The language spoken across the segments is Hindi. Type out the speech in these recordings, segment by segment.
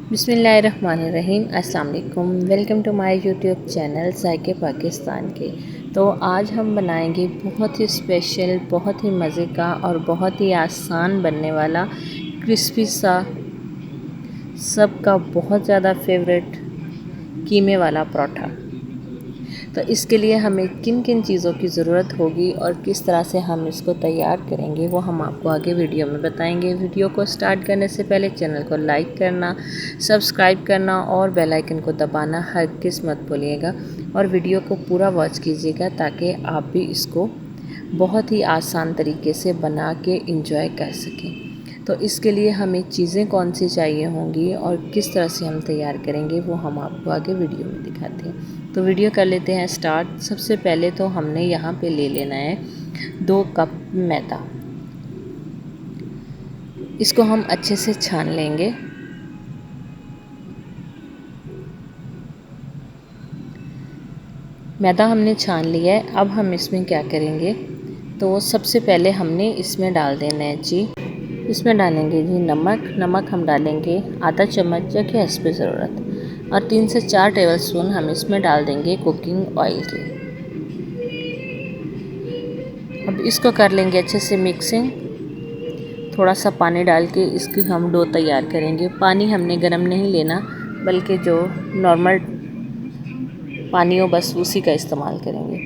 बिस्मिल्लाहिर्रहमानिर्रहीम। अस्सलाम वालेकुम। Welcome to my YouTube channel जायके पाकिस्तान के। तो आज हम बनाएंगे बहुत ही स्पेशल, बहुत ही मज़े का और बहुत ही आसान बनने वाला क्रिस्पी सा, सबका बहुत ज़्यादा फेवरेट कीमे वाला पराठा। तो इसके लिए हमें किन किन चीज़ों की ज़रूरत होगी और किस तरह से हम इसको तैयार करेंगे वो हम आपको आगे वीडियो में बताएंगे। वीडियो को स्टार्ट करने से पहले चैनल को लाइक करना, सब्सक्राइब करना और बेल आइकन को दबाना हरगिज़ मत भूलिएगा और वीडियो को पूरा वॉच कीजिएगा ताकि आप भी इसको बहुत ही आसान तरीके से बना के इंजॉय कर सकें। तो इसके लिए हमें चीज़ें कौन सी चाहिए होंगी और किस तरह से हम तैयार करेंगे वो हम आपको आगे वीडियो में दिखाते हैं। तो वीडियो कर लेते हैं स्टार्ट। सबसे पहले तो हमने यहाँ पे ले लेना है 2 कप मैदा। इसको हम अच्छे से छान लेंगे। मैदा हमने छान लिया है। अब हम इसमें क्या करेंगे, तो सबसे पहले हमने इसमें डाल देना है जी, इसमें डालेंगे जी नमक हम डालेंगे आधा चम्मच या कि हस्ब ज़रूरत, और 3 से 4 टेबलस्पून हम इसमें डाल देंगे कुकिंग ऑयल के। अब इसको कर लेंगे अच्छे से मिक्सिंग। थोड़ा सा पानी डाल के इसकी हम डो तैयार करेंगे। पानी हमने गरम नहीं लेना, बल्कि जो नॉर्मल पानी हो बस उसी का इस्तेमाल करेंगे।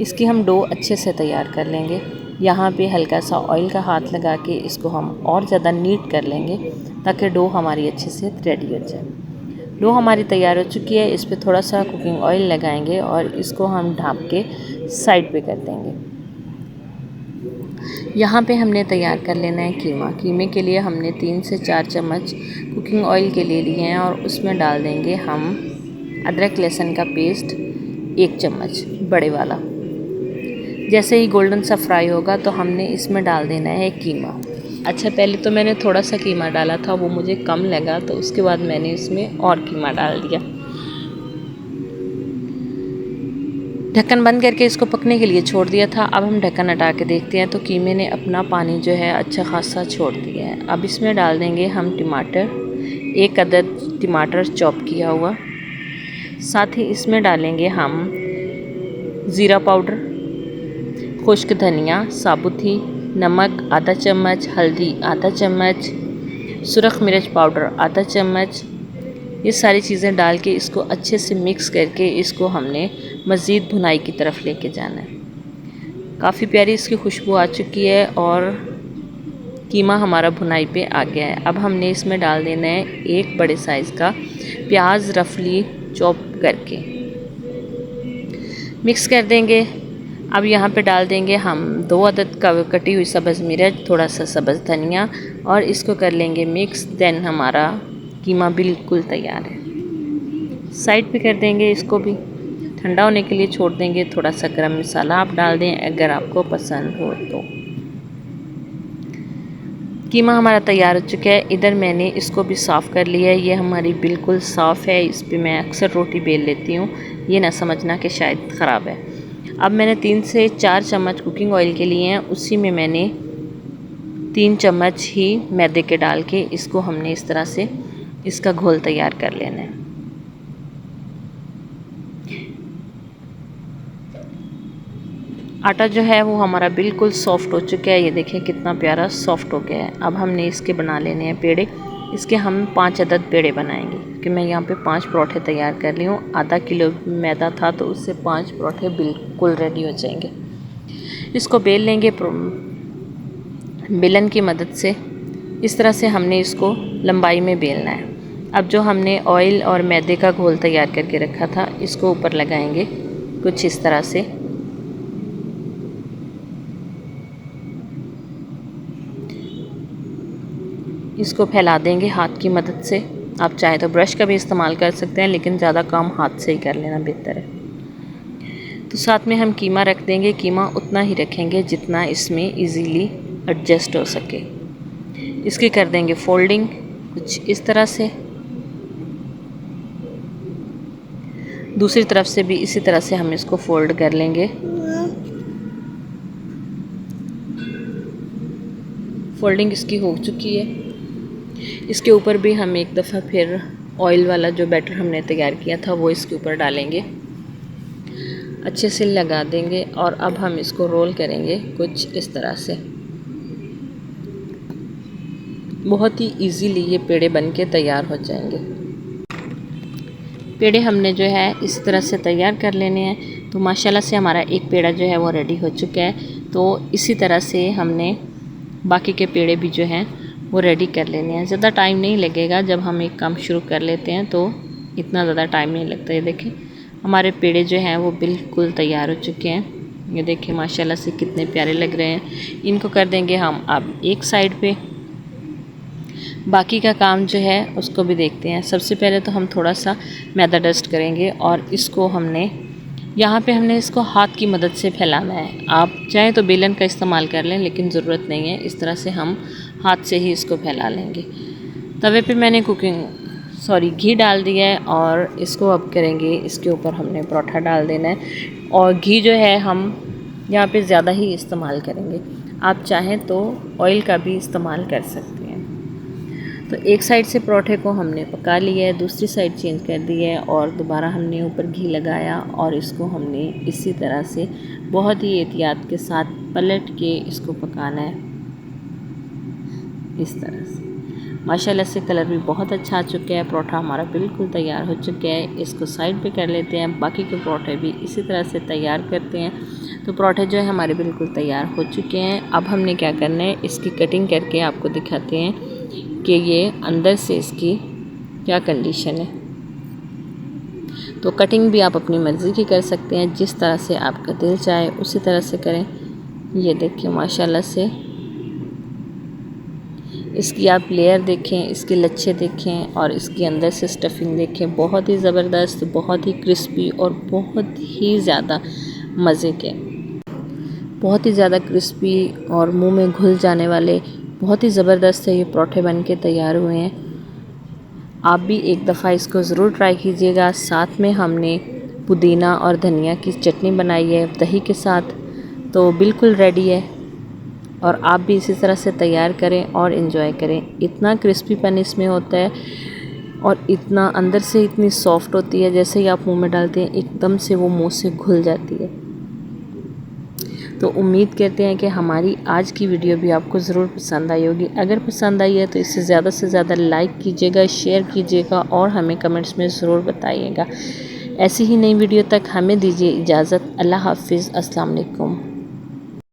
इसकी हम डो अच्छे से तैयार कर लेंगे। यहाँ पे हल्का सा ऑयल का हाथ लगा के इसको हम और ज़्यादा नीट कर लेंगे ताकि डो हमारी अच्छे से रेडी हो जाए। डो हमारी तैयार हो चुकी है। इस पर थोड़ा सा कुकिंग ऑयल लगाएंगे और इसको हम ढाँप के साइड पे कर देंगे। यहाँ पे हमने तैयार कर लेना है कीमा। कीमे के लिए हमने 3 से 4 चम्मच कुकिंग ऑयल के ले लिए हैं और उसमें डाल देंगे हम अदरक लहसुन का पेस्ट 1 चम्मच बड़े वाला। जैसे ही गोल्डन सा फ्राई होगा तो हमने इसमें डाल देना है कीमा। अच्छा, पहले तो मैंने थोड़ा सा कीमा डाला था, वो मुझे कम लगा, तो उसके बाद मैंने इसमें और कीमा डाल दिया। ढक्कन बंद करके इसको पकने के लिए छोड़ दिया था। अब हम ढक्कन हटा के देखते हैं तो कीमे ने अपना पानी जो है अच्छा खासा छोड़ दिया है। अब इसमें डाल देंगे हम टमाटर, 1 अदद टमाटर चॉप किया हुआ। साथ ही इसमें डालेंगे हम ज़ीरा पाउडर, खुश्क धनिया साबुत ही, नमक आधा चम्मच, हल्दी आधा चम्मच, सुरख मिर्च पाउडर आधा चम्मच। ये सारी चीज़ें डाल के इसको अच्छे से मिक्स करके इसको हमने मज़ीद भुनाई की तरफ लेके जाना है। काफ़ी प्यारी इसकी खुशबू आ चुकी है और कीमा हमारा भुनाई पे आ गया है। अब हमने इसमें डाल देना है 1 बड़े साइज़ का प्याज रफली चॉप करके, मिक्स कर देंगे। अब यहाँ पे डाल देंगे हम 2 अदद कटी हुई सब्ज़ मिर्च, थोड़ा सा सब्ज़ धनिया और इसको कर लेंगे मिक्स। देन हमारा कीमा बिल्कुल तैयार है। साइड पे कर देंगे, इसको भी ठंडा होने के लिए छोड़ देंगे। थोड़ा सा गरम मसाला आप डाल दें अगर आपको पसंद हो तो। कीमा हमारा तैयार हो चुका है। इधर मैंने इसको भी साफ़ कर लिया है। ये हमारी बिल्कुल साफ़ है। इस पर मैं अक्सर रोटी बेल लेती हूँ, ये ना समझना कि शायद ख़राब है। अब मैंने 3 से 4 चम्मच कुकिंग ऑयल के लिए हैं, उसी में मैंने 3 चम्मच ही मैदे के डाल के इसको हमने इस तरह से इसका घोल तैयार कर लेना है। आटा जो है वो हमारा बिल्कुल सॉफ़्ट हो चुका है। ये देखिए कितना प्यारा सॉफ़्ट हो गया है। अब हमने इसके बना लेने हैं पेड़े। इसके हम 5 अदद पेड़े बनाएंगे कि मैं यहाँ पे 5 पराठे तैयार कर ली हूँ। आधा किलो मैदा था तो उससे 5 पराठे बिल्कुल रेडी हो जाएंगे। इसको बेल लेंगे बेलन की मदद से। इस तरह से हमने इसको लंबाई में बेलना है। अब जो हमने ऑयल और मैदे का घोल तैयार करके रखा था इसको ऊपर लगाएंगे कुछ इस तरह से। इसको फैला देंगे हाथ की मदद से। आप चाहें तो ब्रश का भी इस्तेमाल कर सकते हैं, लेकिन ज़्यादा काम हाथ से ही कर लेना बेहतर है। तो साथ में हम कीमा रख देंगे। कीमा उतना ही रखेंगे जितना इसमें इजीली एडजस्ट हो सके। इसकी कर देंगे फोल्डिंग कुछ इस तरह से। दूसरी तरफ से भी इसी तरह से हम इसको फोल्ड कर लेंगे। फोल्डिंग इसकी हो चुकी है। इसके ऊपर भी हम एक दफ़ा फिर ऑयल वाला जो बैटर हमने तैयार किया था वो इसके ऊपर डालेंगे, अच्छे से लगा देंगे और अब हम इसको रोल करेंगे कुछ इस तरह से। बहुत ही इजीली ये पेड़े बन के तैयार हो जाएंगे। पेड़े हमने जो है इस तरह से तैयार कर लेने हैं। तो माशाल्लाह से हमारा एक पेड़ा जो है वो रेडी हो चुका है। तो इसी तरह से हमने बाकी के पेड़े भी जो हैं वो रेडी कर लेने हैं। ज़्यादा टाइम नहीं लगेगा, जब हम एक काम शुरू कर लेते हैं तो इतना ज़्यादा टाइम नहीं लगता। ये देखें हमारे पेड़े जो हैं वो बिल्कुल तैयार हो चुके हैं। ये देखें माशाल्लाह से कितने प्यारे लग रहे हैं। इनको कर देंगे हम अब एक साइड पे। बाकी का काम जो है उसको भी देखते हैं। सबसे पहले तो हम थोड़ा सा मैदा डस्ट करेंगे और इसको हमने इसको हाथ की मदद से फैलाना है। आप चाहें तो बेलन का इस्तेमाल कर लें, लेकिन ज़रूरत नहीं है। इस तरह से हम हाथ से ही इसको फैला लेंगे। तवे पे मैंने घी डाल दिया है और इसको अब करेंगे, इसके ऊपर हमने पराठा डाल देना है। और घी जो है हम यहाँ पे ज़्यादा ही इस्तेमाल करेंगे। आप चाहें तो ऑयल का भी इस्तेमाल कर सकते हैं। तो एक साइड से पराठे को हमने पका लिया है, दूसरी साइड चेंज कर दी है और दोबारा हमने ऊपर घी लगाया और इसको हमने इसी तरह से बहुत ही एहतियात के साथ पलट के इसको पकाना है इस तरह से। माशाल्लाह से कलर भी बहुत अच्छा आ चुका है। पराठा हमारा बिल्कुल तैयार हो चुका है। इसको साइड पे कर लेते हैं। बाकी के पराठे भी इसी तरह से तैयार करते हैं। तो पराठे जो है हमारे बिल्कुल तैयार हो चुके हैं। अब हमने क्या करना है, इसकी कटिंग करके आपको दिखाते हैं कि ये अंदर से इसकी क्या कंडीशन है। तो कटिंग भी आप अपनी मर्ज़ी की कर सकते हैं, जिस तरह से आपका दिल चाहे उसी तरह से करें। ये देखिए माशाल्लाह से इसकी आप लेयर देखें, इसके लच्छे देखें और इसके अंदर से स्टफिंग देखें। बहुत ही ज़बरदस्त, बहुत ही क्रिस्पी और बहुत ही ज़्यादा मज़े के, बहुत ही ज़्यादा क्रिस्पी और मुंह में घुल जाने वाले बहुत ही ज़बरदस्त है ये पराठे बन के तैयार हुए हैं। आप भी एक दफ़ा इसको ज़रूर ट्राई कीजिएगा। साथ में हमने पुदीना और धनिया की चटनी बनाई है दही के साथ, तो बिल्कुल रेडी है। और आप भी इसी तरह से तैयार करें और इन्जॉय करें। इतना क्रिस्पीपन इसमें होता है और इतना अंदर से इतनी सॉफ्ट होती है, जैसे ही आप मुंह में डालते हैं एकदम से वो मुंह से घुल जाती है। तो उम्मीद करते हैं कि हमारी आज की वीडियो भी आपको ज़रूर पसंद आई होगी। अगर पसंद आई है तो इसे ज़्यादा से ज़्यादा लाइक कीजिएगा, शेयर कीजिएगा और हमें कमेंट्स में ज़रूर बताइएगा। ऐसी ही नई वीडियो तक हमें दीजिए इजाज़त। अल्लाह हाफ़िज़, अस्सलाम वालेकुम।